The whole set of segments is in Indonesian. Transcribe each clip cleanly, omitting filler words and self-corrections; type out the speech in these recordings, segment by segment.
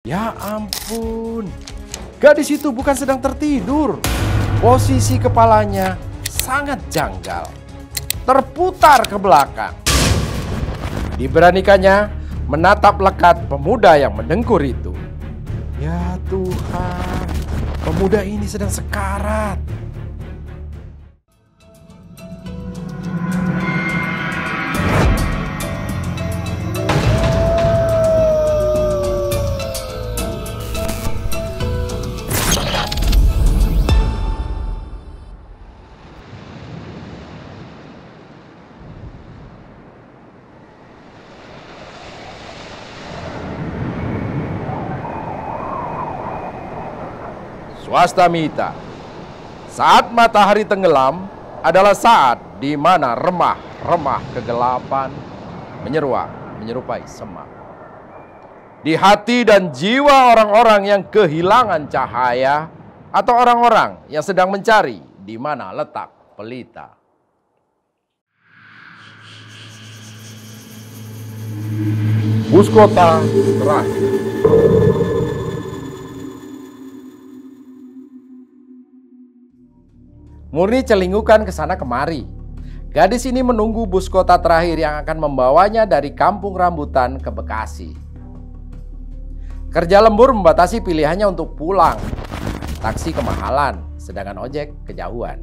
Ya ampun, gadis itu bukan sedang tertidur. Posisi kepalanya sangat janggal, terputar ke belakang. Diberanikannya menatap lekat pemuda yang mendengkur itu. Ya Tuhan, pemuda ini sedang sekarat. Swastamita, saat matahari tenggelam adalah saat di mana remah-remah kegelapan menyerupai semak. Di hati dan jiwa orang-orang yang kehilangan cahaya atau orang-orang yang sedang mencari di mana letak pelita. Bus kota terakhir. Murni celingukan ke sana kemari. Gadis ini menunggu bus kota terakhir yang akan membawanya dari Kampung Rambutan ke Bekasi. Kerja lembur membatasi pilihannya untuk pulang. Taksi kemahalan, sedangkan ojek kejauhan.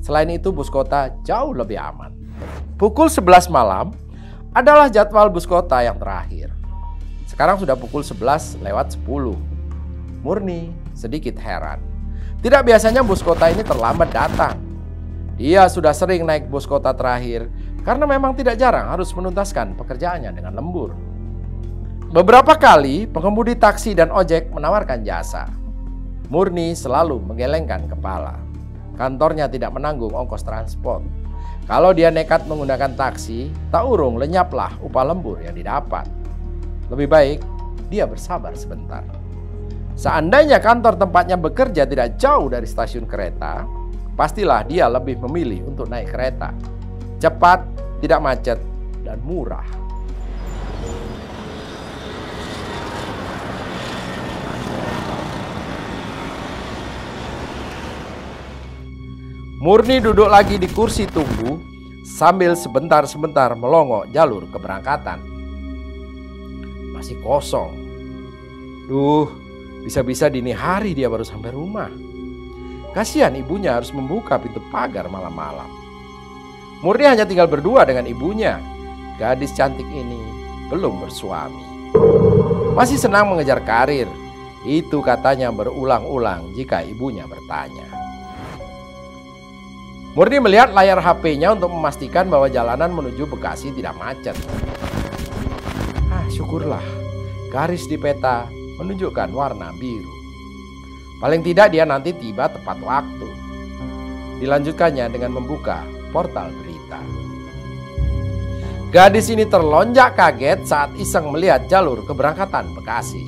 Selain itu bus kota jauh lebih aman. Pukul 11 malam adalah jadwal bus kota yang terakhir. Sekarang sudah pukul 11 lewat 10. Murni sedikit heran. Tidak biasanya bus kota ini terlambat datang. Dia sudah sering naik bus kota terakhir karena memang tidak jarang harus menuntaskan pekerjaannya dengan lembur. Beberapa kali pengemudi taksi dan ojek menawarkan jasa. Murni selalu menggelengkan kepala. Kantornya tidak menanggung ongkos transport. Kalau dia nekat menggunakan taksi, tak urung lenyaplah upah lembur yang didapat. Lebih baik dia bersabar sebentar. Seandainya kantor tempatnya bekerja tidak jauh dari stasiun kereta, pastilah dia lebih memilih untuk naik kereta. Cepat, tidak macet, dan murah. Murni duduk lagi di kursi tunggu sambil sebentar-sebentar melongok jalur keberangkatan. Masih kosong. Bisa-bisa dini hari dia baru sampai rumah. Kasihan ibunya harus membuka pintu pagar malam-malam. Murni hanya tinggal berdua dengan ibunya. Gadis cantik ini belum bersuami. Masih senang mengejar karir. Itu katanya berulang-ulang jika ibunya bertanya. Murni melihat layar HP-nya untuk memastikan bahwa jalanan menuju Bekasi tidak macet. Syukurlah, garis di peta menunjukkan warna biru. Paling tidak dia nanti tiba tepat waktu. Dilanjutkannya dengan membuka portal berita. Gadis ini terlonjak kaget saat iseng melihat jalur keberangkatan Bekasi.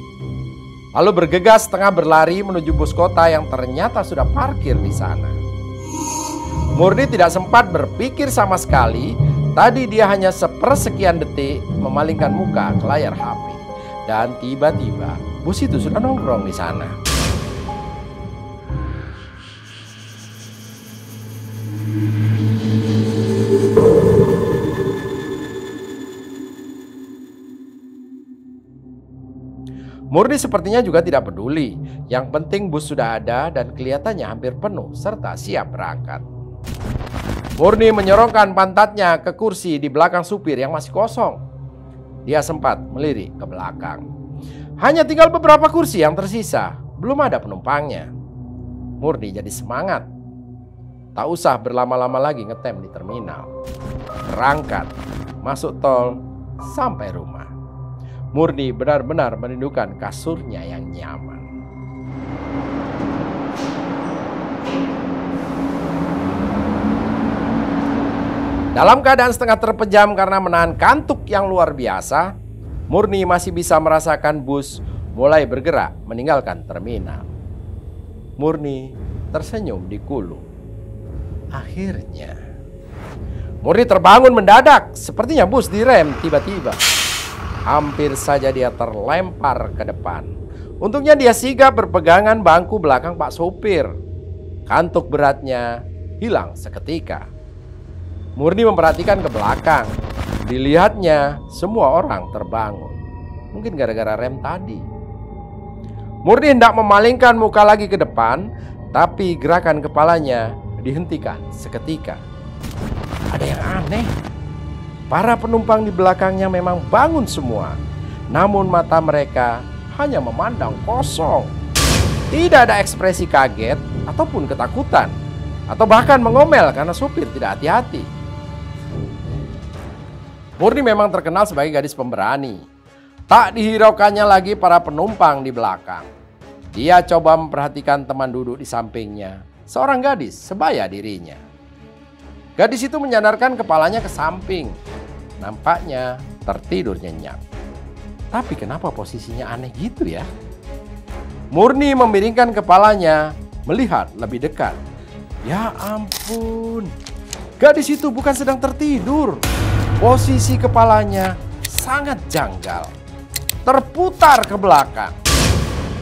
Lalu bergegas tengah berlari menuju bus kota yang ternyata sudah parkir di sana. Murni tidak sempat berpikir sama sekali. Tadi dia hanya sepersekian detik memalingkan muka ke layar HP. Dan tiba-tiba bus itu sudah nongkrong di sana. Murni sepertinya juga tidak peduli. Yang penting bus sudah ada dan kelihatannya hampir penuh serta siap berangkat. Murni menyorongkan pantatnya ke kursi di belakang supir yang masih kosong. Dia sempat melirik ke belakang. Hanya tinggal beberapa kursi yang tersisa. Belum ada penumpangnya. Murni jadi semangat. Tak usah berlama-lama lagi ngetem di terminal. Berangkat, masuk tol, sampai rumah. Murni benar-benar merindukan kasurnya yang nyaman. Dalam keadaan setengah terpejam karena menahan kantuk yang luar biasa, Murni masih bisa merasakan bus mulai bergerak meninggalkan terminal. Murni tersenyum di kulu. Akhirnya Murni terbangun mendadak. Sepertinya bus direm tiba-tiba. Hampir saja dia terlempar ke depan. Untungnya dia sigap berpegangan bangku belakang Pak sopir. Kantuk beratnya hilang seketika. Murni memperhatikan ke belakang. Dilihatnya semua orang terbangun. Mungkin gara-gara rem tadi. Murni hendak memalingkan muka lagi ke depan, tapi gerakan kepalanya dihentikan seketika. Ada yang aneh. Para penumpang di belakangnya memang bangun semua, namun mata mereka hanya memandang kosong. Tidak ada ekspresi kaget ataupun ketakutan, atau bahkan mengomel karena supir tidak hati-hati. Murni memang terkenal sebagai gadis pemberani. Tak dihiraukannya lagi para penumpang di belakang. Dia coba memperhatikan teman duduk di sampingnya, seorang gadis sebaya dirinya. Gadis itu menyandarkan kepalanya ke samping. Nampaknya tertidur nyenyak. Tapi kenapa posisinya aneh gitu ya? Murni memiringkan kepalanya, melihat lebih dekat. Ya ampun, gadis itu bukan sedang tertidur. Posisi kepalanya sangat janggal, terputar ke belakang,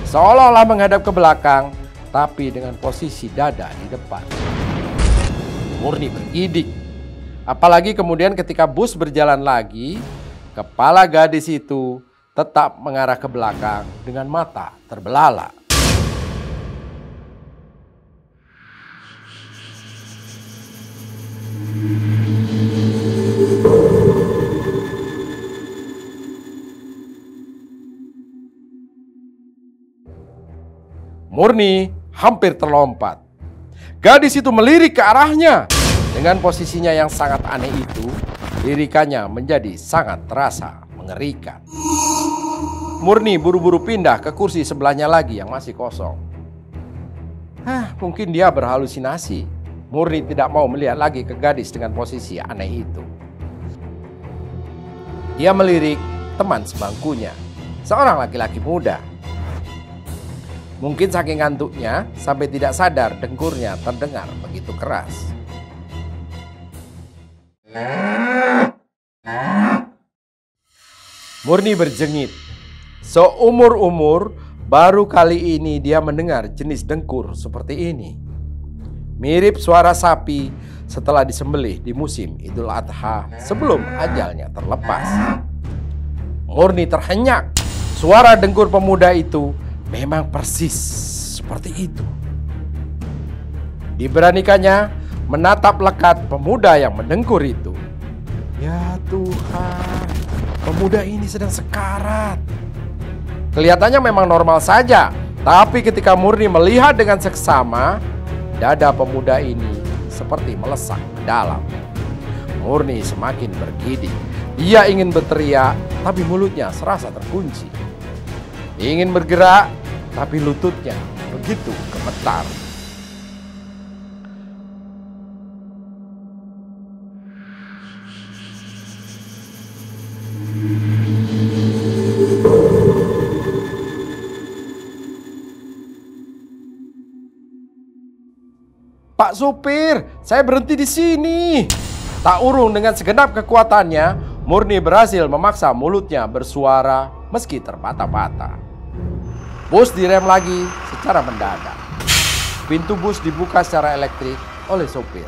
seolah-olah menghadap ke belakang, tapi dengan posisi dada di depan. Murni bergidik. Apalagi kemudian ketika bus berjalan lagi, kepala gadis itu tetap mengarah ke belakang dengan mata terbelalak. Murni hampir terlompat. Gadis itu melirik ke arahnya. Dengan posisinya yang sangat aneh itu, lirikannya menjadi sangat terasa mengerikan. Murni buru-buru pindah ke kursi sebelahnya lagi yang masih kosong. Mungkin dia berhalusinasi. Murni tidak mau melihat lagi ke gadis dengan posisi aneh itu. Dia melirik teman sebangkunya, seorang laki-laki muda. Mungkin saking ngantuknya sampai tidak sadar dengkurnya terdengar begitu keras. Murni berjengit. Seumur-umur baru kali ini dia mendengar jenis dengkur seperti ini. Mirip suara sapi setelah disembelih di musim Idul Adha sebelum ajalnya terlepas. Murni terhenyak. Suara dengkur pemuda itu memang persis seperti itu. Diberanikannya menatap lekat pemuda yang mendengkur itu. Ya Tuhan, pemuda ini sedang sekarat. Kelihatannya memang normal saja, tapi ketika Murni melihat dengan seksama, dada pemuda ini seperti melesak ke dalam. Murni semakin bergidik. Ia ingin berteriak, tapi mulutnya serasa terkunci. Ingin bergerak, tapi lututnya begitu gemetar. Pak supir, saya berhenti di sini. Tak urung dengan segenap kekuatannya, Murni berhasil memaksa mulutnya bersuara meski terbata-bata. Bus direm lagi secara mendadak. Pintu bus dibuka secara elektrik oleh sopir.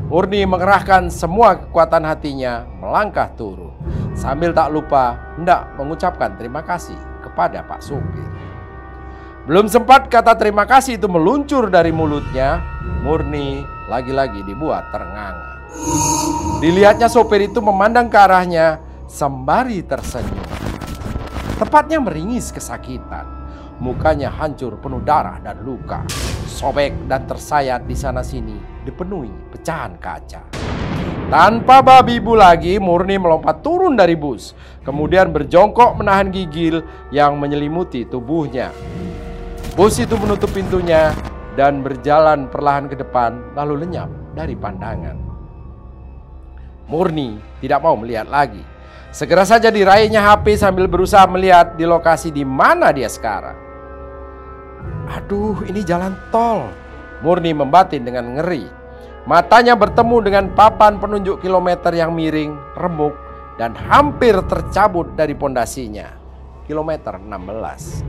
Murni mengerahkan semua kekuatan hatinya melangkah turun, sambil tak lupa hendak mengucapkan terima kasih kepada Pak supir. Belum sempat kata terima kasih itu meluncur dari mulutnya, Murni lagi-lagi dibuat terengah-engah. Dilihatnya sopir itu memandang ke arahnya sembari tersenyum. Tepatnya meringis kesakitan. Mukanya hancur penuh darah dan luka. Sobek dan tersayat di sana-sini dipenuhi pecahan kaca. Tanpa babi ibu lagi, Murni melompat turun dari bus. Kemudian berjongkok menahan gigil yang menyelimuti tubuhnya. Bus itu menutup pintunya dan berjalan perlahan ke depan, lalu lenyap dari pandangan. Murni tidak mau melihat lagi. Segera saja diraihnya HP sambil berusaha melihat di lokasi di mana dia sekarang. Aduh, ini jalan tol. Murni membatin dengan ngeri. Matanya bertemu dengan papan penunjuk kilometer yang miring, remuk, dan hampir tercabut dari pondasinya. Kilometer 16.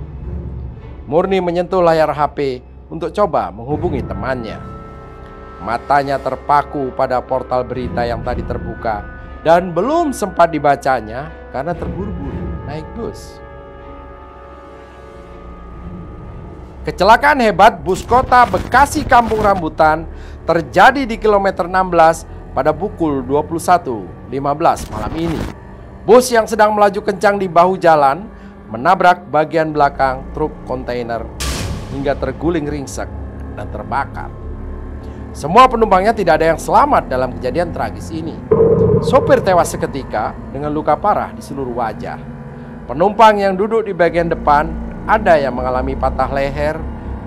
Murni menyentuh layar HP untuk coba menghubungi temannya. Matanya terpaku pada portal berita yang tadi terbuka dan belum sempat dibacanya karena terburu-buru naik bus. Kecelakaan hebat bus kota Bekasi Kampung Rambutan terjadi di kilometer 16 pada pukul 21.15 malam ini. Bus yang sedang melaju kencang di bahu jalan menabrak bagian belakang truk kontainer hingga terguling ringsek dan terbakar. Semua penumpangnya tidak ada yang selamat dalam kejadian tragis ini. Sopir tewas seketika dengan luka parah di seluruh wajah. Penumpang yang duduk di bagian depan ada yang mengalami patah leher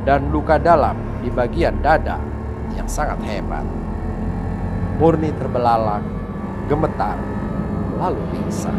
dan luka dalam di bagian dada yang sangat hebat. Murni terbelalak, gemetar, lalu pingsan.